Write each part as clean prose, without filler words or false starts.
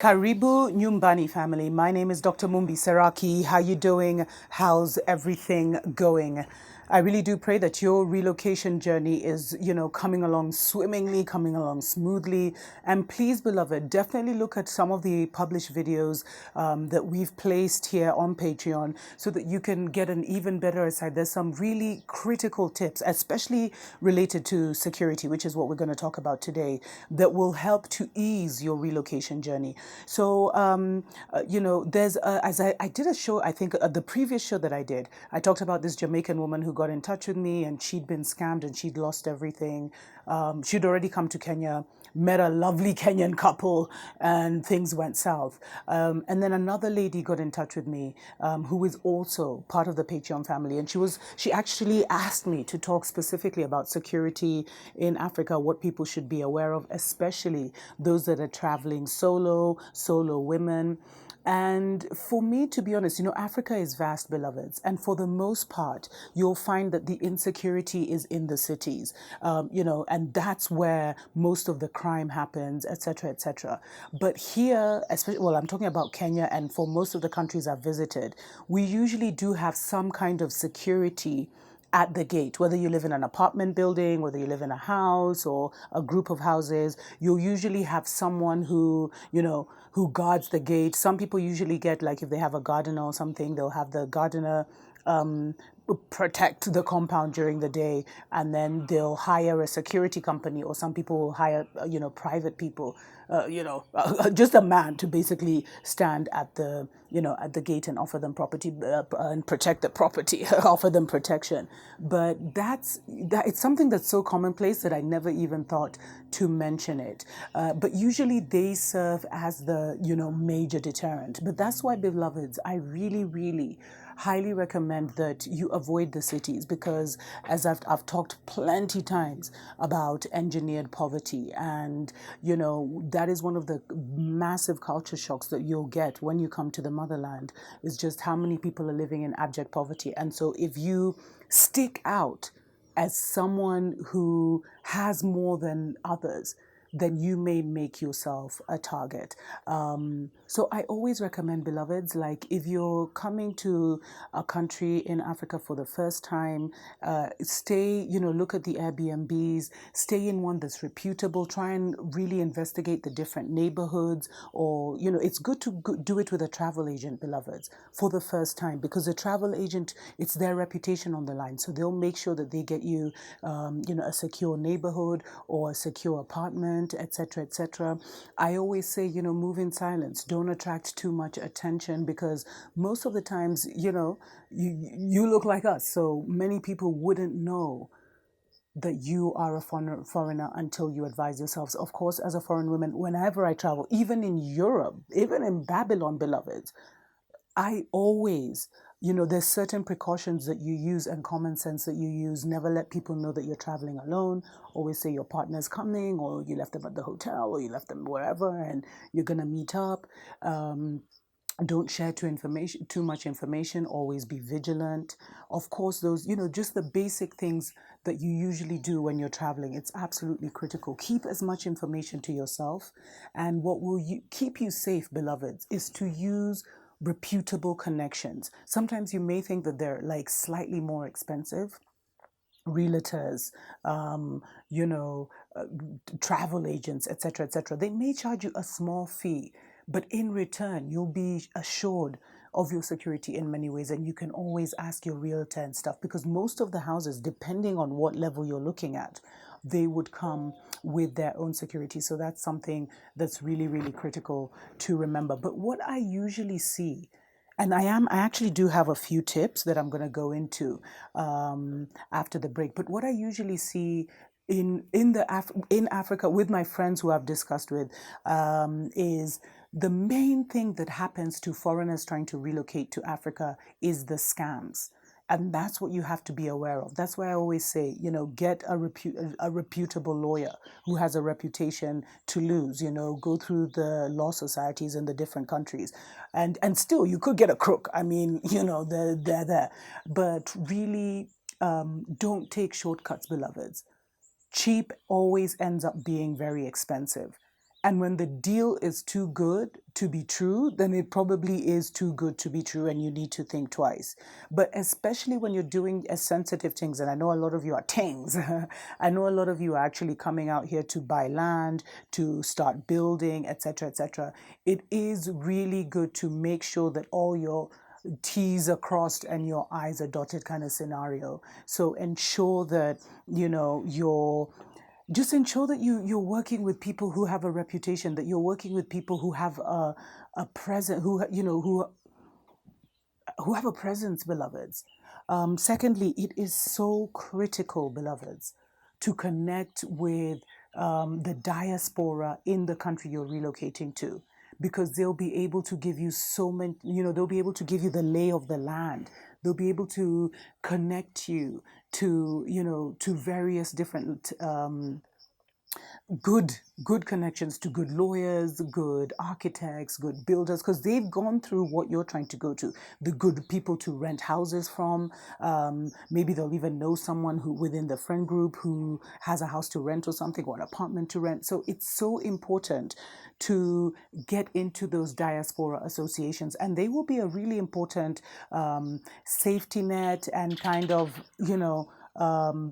Karibu Nyumbani family. My name is Dr. Mumbi Seraki. How you doing? How's everything going? I really do pray that your relocation journey is, coming along swimmingly, coming along smoothly. And please, beloved, definitely look at some of the published videos that we've placed here on Patreon so that you can get an even better insight. There's some really critical tips, especially related to security, which is what we're going to talk about today, that will help to ease your relocation journey. So, there's, as I did a show, I think the previous show that I did, I talked about this Jamaican woman who got in touch with me and she'd been scammed and she'd lost everything. She'd already come to Kenya, met a lovely Kenyan couple, and things went south. And then another lady got in touch with me, who is also part of the Patreon family, and she actually asked me to talk specifically about security in Africa, what people should be aware of, especially those that are traveling solo women. And for me, to be honest, Africa is vast, beloveds. And for the most part, you'll find that the insecurity is in the cities, and that's where most of the crime happens, etc., etc. But here, especially, well, I'm talking about Kenya, and for most of the countries I've visited, we usually do have some kind of security at the gate. Whether you live in an apartment building, whether you live in a house or a group of houses, you'll usually have someone who guards the gate. Some people usually get, like, if they have a gardener or something, they'll have the gardener um, protect the compound during the day, and then they'll hire a security company, or some people will hire private people, just a man to basically stand at the gate and offer them property, and protect the property, offer them protection. But it's something that's so commonplace that I never even thought to mention it. But usually they serve as the major deterrent. But that's why, beloveds, I really, really highly recommend that you avoid the cities, because as I've talked plenty times about engineered poverty, and that is one of the massive culture shocks that you'll get when you come to the motherland, is just how many people are living in abject poverty. And so if you stick out as someone who has more than others, then you may make yourself a target. So I always recommend, beloveds, like, if you're coming to a country in Africa for the first time, stay, look at the Airbnbs, stay in one that's reputable, try and really investigate the different neighborhoods, or, it's good to do it with a travel agent, beloveds, for the first time, because a travel agent, it's their reputation on the line. So they'll make sure that they get you, a secure neighborhood or a secure apartment, etc., etc. I always say, move in silence. Don't attract too much attention, because most of the times, you look like us. So many people wouldn't know that you are a foreigner until you advise yourselves. Of course, as a foreign woman, whenever I travel, even in Europe, even in Babylon, beloveds, I always, there's certain precautions that you use and common sense that you use. Never let people know that you're traveling alone. Always say your partner's coming, or you left them at the hotel, or you left them wherever, and you're going to meet up. Don't share too much information. Always be vigilant. Of course, those, just the basic things that you usually do when you're traveling. It's absolutely critical. Keep as much information to yourself. And what will keep you safe, beloveds, is to use reputable connections. Sometimes you may think that they're, like, slightly more expensive. Realtors, you know, uh, travel agents, etc., etc. They may charge you a small fee, but in return, you'll be assured of your security in many ways, and you can always ask your realtor and stuff, because most of the houses, depending on what level you're looking at, they would come with their own security. So that's something that's really, really critical to remember. But what I usually see, and I actually do have a few tips that I'm going to go into after the break. But what I usually see in Africa with my friends who I've discussed with, is the main thing that happens to foreigners trying to relocate to Africa is the scams. And that's what you have to be aware of. That's why I always say, get a reputable lawyer who has a reputation to lose. Go through the law societies in the different countries, and still you could get a crook. I mean, they're there, but really, don't take shortcuts, beloveds. Cheap always ends up being very expensive. And when the deal is too good to be true, then it probably is too good to be true and you need to think twice. But especially when you're doing as sensitive things, and I know a lot of you are things, I know a lot of you are actually coming out here to buy land, to start building, etc., etc. It is really good to make sure that all your T's are crossed and your I's are dotted kind of scenario. So ensure that, you're just ensure that you're working with people who have a reputation, that you're working with people who have a present, who have a presence, beloveds. Secondly, it is so critical, beloveds, to connect with the diaspora in the country you're relocating to, because they'll be able to give you so many, they'll be able to give you the lay of the land. They'll be able to connect you to various different good connections to good lawyers, good architects, good builders, because they've gone through what you're trying to go to. The good people to rent houses from. Maybe they'll even know someone who within the friend group who has a house to rent or something, or an apartment to rent. So it's so important to get into those diaspora associations, and they will be a really important safety net and kind of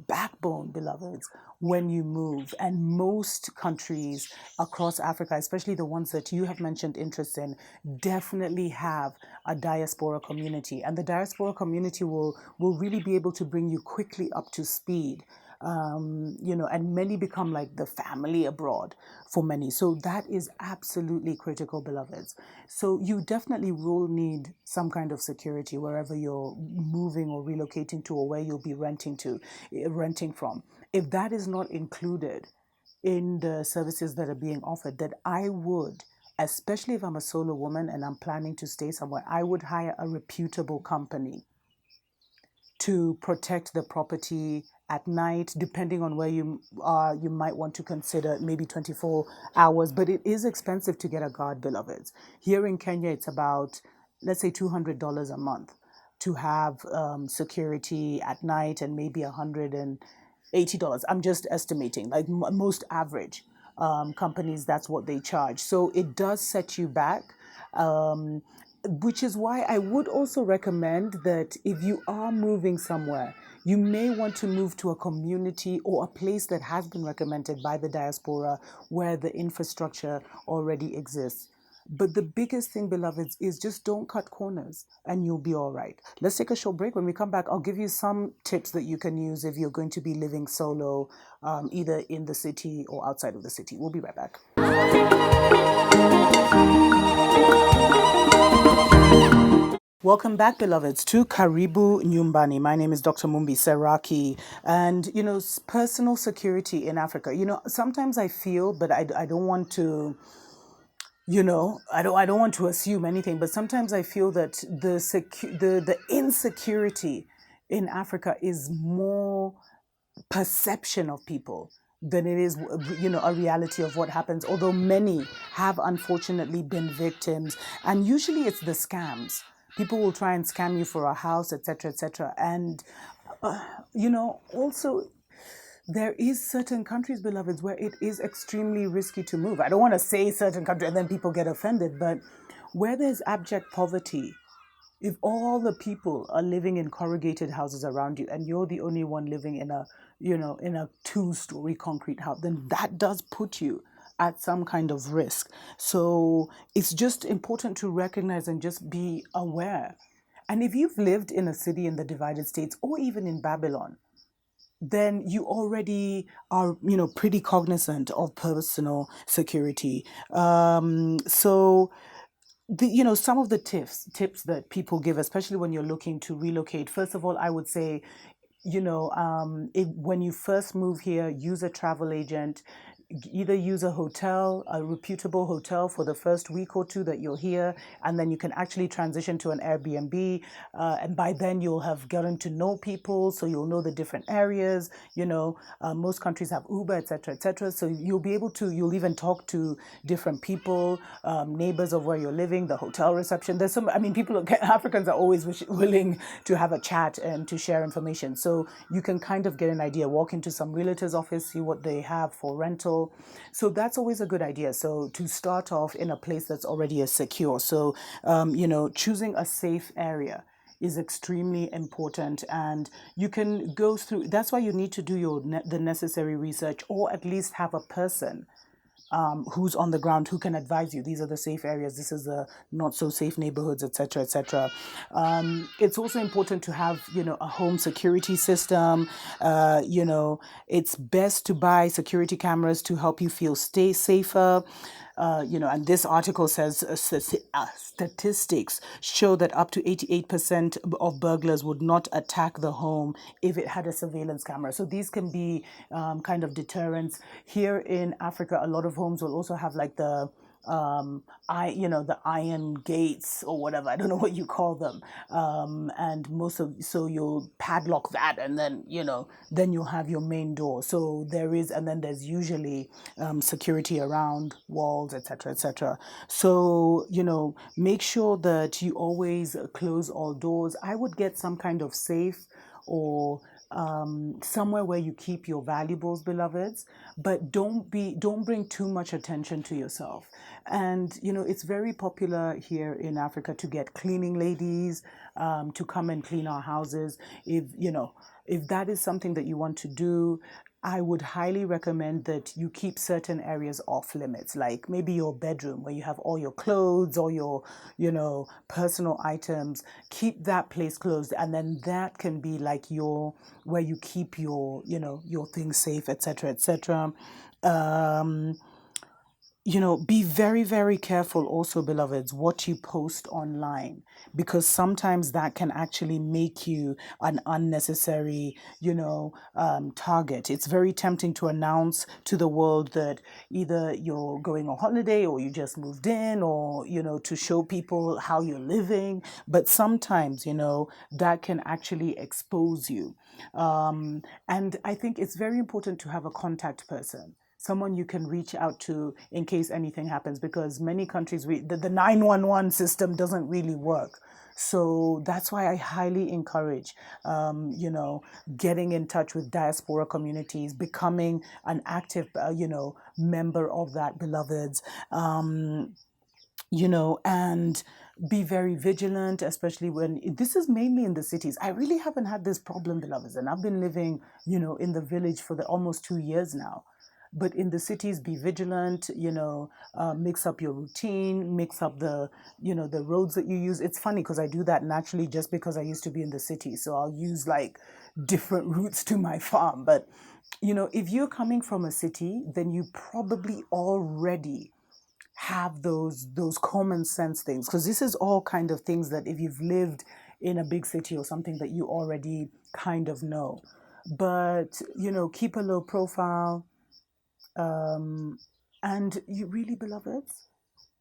backbone, beloveds, when you move. And most countries across Africa, especially the ones that you have mentioned interest in, definitely have a diaspora community, and the diaspora community will really be able to bring you quickly up to speed. And many become like the family abroad for many. So that is absolutely critical, beloveds. So you definitely will need some kind of security wherever you're moving or relocating to, or where you'll be renting from. If that is not included in the services that are being offered, that I would, especially if I'm a solo woman and I'm planning to stay somewhere, I would hire a reputable company to protect the property at night. Depending on where you are, you might want to consider maybe 24 hours, but it is expensive to get a guard, beloveds. Here in Kenya, it's about, let's say, $200 a month to have security at night, and maybe $180. I'm just estimating, like most average companies, that's what they charge. So it does set you back. Which is why I would also recommend that if you are moving somewhere, you may want to move to a community or a place that has been recommended by the diaspora, where the infrastructure already exists. But the biggest thing, beloveds, is just don't cut corners and you'll be all right. Let's take a short break. When we come back, I'll give you some tips that you can use if you're going to be living solo, either in the city or outside of the city. We'll be right back. Welcome back, beloveds, to Karibu Nyumbani. My name is Dr. Mumbi Seraki. And, personal security in Africa. Sometimes I feel, but I don't want to, I don't want to assume anything, but sometimes I feel that the insecurity in Africa is more perception of people than it is, a reality of what happens. Although many have unfortunately been victims, and usually it's the scams. People will try and scam you for a house, etc., etc. And also, there is certain countries, beloveds, where it is extremely risky to move. I don't want to say certain countries and then people get offended, but where there's abject poverty, if all the people are living in corrugated houses around you and you're the only one living in a 2-story concrete house, then that does put you at some kind of risk. So it's just important to recognize and just be aware. And if you've lived in a city in the divided states or even in Babylon, then you already are, pretty cognizant of personal security. So some of the tips that people give, especially when you're looking to relocate. First of all, I would say, when you first move here, use a travel agent. Either use a reputable hotel for the first week or two that you're here, and then you can actually transition to an Airbnb. And by then you'll have gotten to know people, so you'll know the different areas. Most countries have Uber, etc., etc. So you'll even talk to different people, neighbors of where you're living, the hotel reception. Africans are always willing to have a chat and to share information. So you can kind of get an idea, walk into some realtor's office, see what they have for rental, So that's always a good idea. So to start off in a place that's already secure. So, choosing a safe area is extremely important, and you can go through. That's why you need to do the necessary research, or at least have a person who's on the ground who can advise you. These are the safe areas. This is the not so safe neighborhoods, etc., etc. It's also important to have, a home security system. It's best to buy security cameras to help you stay safer. And this article says statistics show that up to 88% of burglars would not attack the home if it had a surveillance camera. So these can be kind of deterrents. Here in Africa, a lot of homes will also have like the the iron gates or whatever. I don't know what you call them. And so you'll padlock that, and then then you'll have your main door. So there's usually security around walls, etc., etc. So make sure that you always close all doors. I would get some kind of safe, or somewhere where you keep your valuables, beloveds, but don't bring too much attention to yourself. And it's very popular here in Africa to get cleaning ladies to come and clean our houses. If that is something that you want to do, I would highly recommend that you keep certain areas off limits, like maybe your bedroom where you have all your clothes, all your, personal items. Keep that place closed, and then that can be like where you keep your things safe, etc., etc. Be very, very careful also, beloveds, what you post online, because sometimes that can actually make you an unnecessary, target. It's very tempting to announce to the world that either you're going on holiday or you just moved in, or, to show people how you're living. But sometimes, that can actually expose you. And I think it's very important to have a contact person, someone you can reach out to in case anything happens, because many countries the 911 system doesn't really work. So that's why I highly encourage getting in touch with diaspora communities, becoming an active member of that, beloveds. And be very vigilant, especially when this is mainly in the cities. I really haven't had this problem, beloveds, and I've been living in the village for almost 2 years now. But in the cities, be vigilant, mix up your routine, mix up the roads that you use. It's funny because I do that naturally just because I used to be in the city. So I'll use like different routes to my farm. But, if you're coming from a city, then you probably already have those common sense things, because this is all kind of things that if you've lived in a big city or something, that you already kind of know. But, keep a low profile. And you really, beloveds,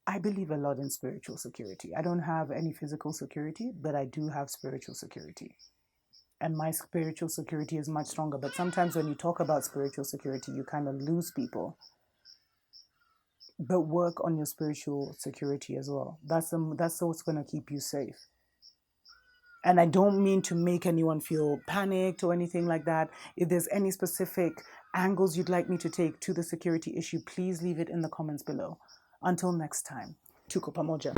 I believe a lot in spiritual security. I don't have any physical security, but I do have spiritual security. And my spiritual security is much stronger. But sometimes when you talk about spiritual security, you kind of lose people. But work on your spiritual security as well. That's what's going to keep you safe. And I don't mean to make anyone feel panicked or anything like that. If there's any specific angles you'd like me to take to the security issue, please leave it in the comments below. Until next time, tuko pamoja.